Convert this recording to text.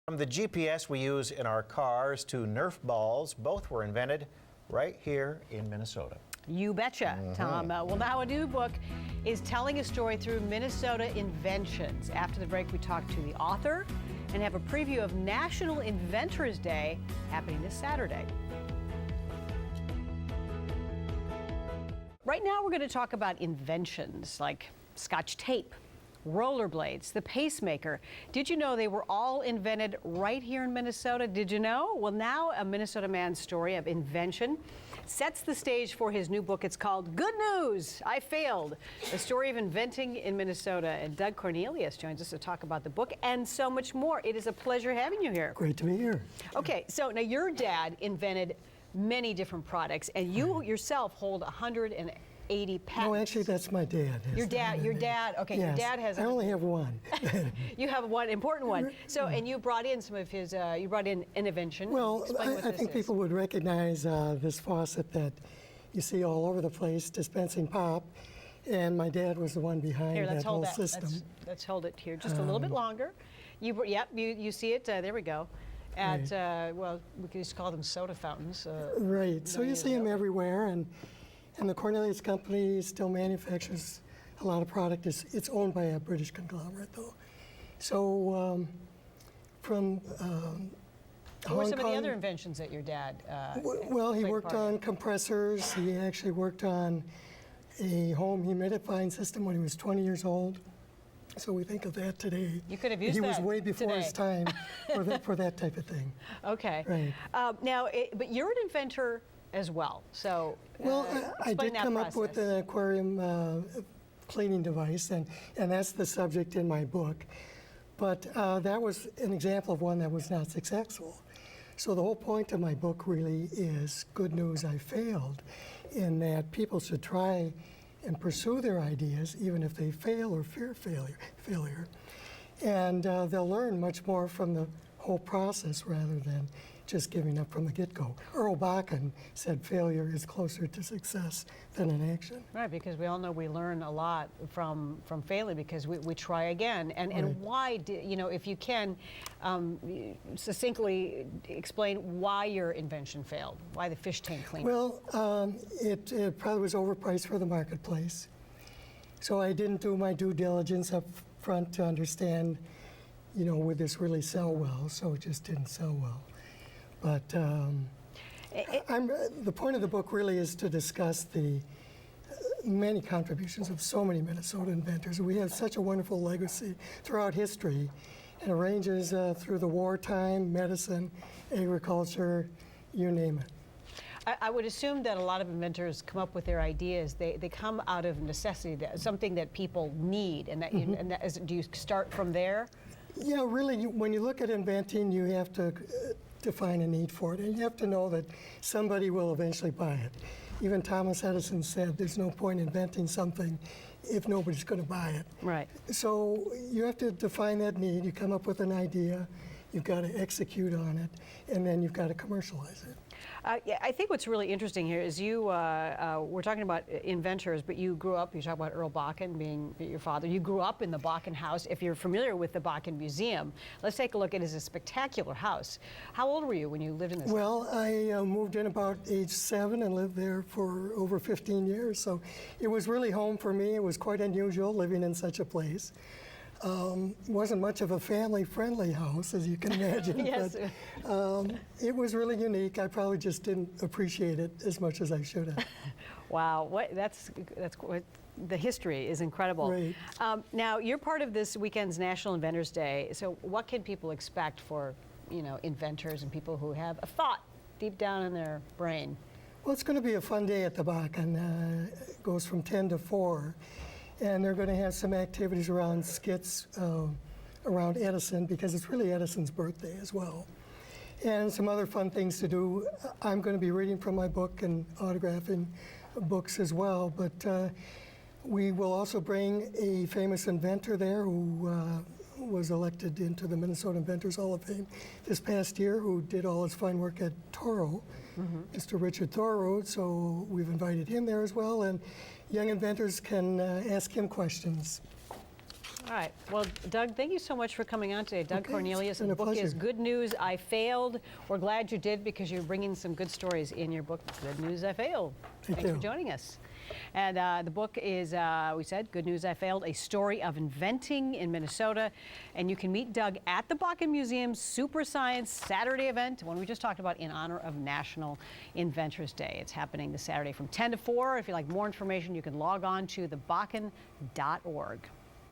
From the GPS we use in our cars to Nerf balls, both were invented right here in Minnesota. You betcha, Tom. Well, now a new book is telling a story through Minnesota inventions. After the break, we talk to the author and have a preview of National Inventors Day happening this Saturday. Right now, we're going to talk about inventions like Scotch tape, rollerblades, the pacemaker. Did you know they were all invented right here in Minnesota? Did you know? Well, now a Minnesota man's story of invention sets the stage for his new book. It's called Good News, I Failed, a story of inventing in Minnesota. And Doug Cornelius joins us to talk about the book and so much more. It is a pleasure having you here. Great to be here. Okay, so now your dad invented many different products, and you yourself hold 180 patents. No, actually, that's my dad. Your dad, okay, yes, your dad has... I only have one. You have one important one. So, and you brought in some of his, you brought in invention. Well, I think people would recognize this faucet that you see all over the place, dispensing pop, and my dad was the one behind that whole system. Let's hold it here just a little bit longer. Yep, you see it, there we go. At, right. Well, we could just call them soda fountains. Right, so you see them everywhere, and the Cornelius company still manufactures a lot of product. It's owned by a British conglomerate, though. So from what were some of the other inventions that your dad well, he worked on compressors. He actually worked on a home humidifying system when he was 20 years old. So we think of that today. You could have used that. He was way before today. His time for that type of thing. Okay. Right. Now, but you're an inventor as well. So well, I did come up with an aquarium cleaning device, and that's the subject in my book. But that was an example of one that was not successful. So the whole point of my book really is Good News, I Failed, in that people should try and pursue their ideas even if they fail or fear failure. And they'll learn much more from the whole process rather than just giving up from the get-go. Earl Bakken said failure is closer to success than an action. Right, because we all know we learn a lot from failing because we try again. And right. why, if you can succinctly explain why your invention failed, why the fish tank cleaner? Well, it probably was overpriced for the marketplace. So I didn't do my due diligence up front to understand, would this really sell well? So it just didn't sell well. But the point of the book really is to discuss the many contributions of so many Minnesota inventors. We have such a wonderful legacy throughout history, and it ranges through the wartime, medicine, agriculture, you name it. I would assume that a lot of inventors come up with their ideas. They come out of necessity, something that people need, and that do you start from there? Yeah, really, when you look at inventing, you have to define a need for it, and you have to know that somebody will eventually buy it. Even Thomas Edison said there's no point inventing something if nobody's going to buy it. Right. So you have to define that need. You come up with an idea, you've got to execute on it, and then you've got to commercialize it. Yeah, I think what's really interesting here is we're talking about inventors, but you grew up, you talk about Earl Bakken being your father. You grew up in the Bakken house. If you're familiar with the Bakken Museum, let's take a look. It is a spectacular house. How old were you when you lived in this house? Well, I moved in about age 7 and lived there for over 15 years. So it was really home for me. It was quite unusual living in such a place. Wasn't much of a family-friendly house, as you can imagine. Yes. But it was really unique. I probably just didn't appreciate it as much as I should have. Wow, that's the history is incredible. Right. Now, you're part of this weekend's National Inventors Day. So, what can people expect for inventors and people who have a thought deep down in their brain? Well, it's going to be a fun day at the Bakken. It goes from 10 to 4. And they're going to have some activities around skits around Edison, because it's really Edison's birthday as well. And some other fun things to do. I'm going to be reading from my book and autographing books as well. But we will also bring a famous inventor there who was elected into the Minnesota Inventors Hall of Fame this past year, who did all his fine work at Toro, Mr. Richard Thorold. So we've invited him there as well. And young inventors can ask him questions. All right. Well, Doug, thank you so much for coming on today. Doug Okay, Cornelius. it's been The a book is pleasure. Good News, I Failed. We're glad you did because you're bringing some good stories in your book, Good News, I Failed. Thank Thanks you. for joining us. And the book is, we said, Good News, I Failed, a story of inventing in Minnesota. And you can meet Doug at the Bakken Museum's Super Science Saturday event, one we just talked about, in honor of National Inventors Day. It's happening this Saturday from 10 to 4. If you'd like more information, you can log on to thebakken.org.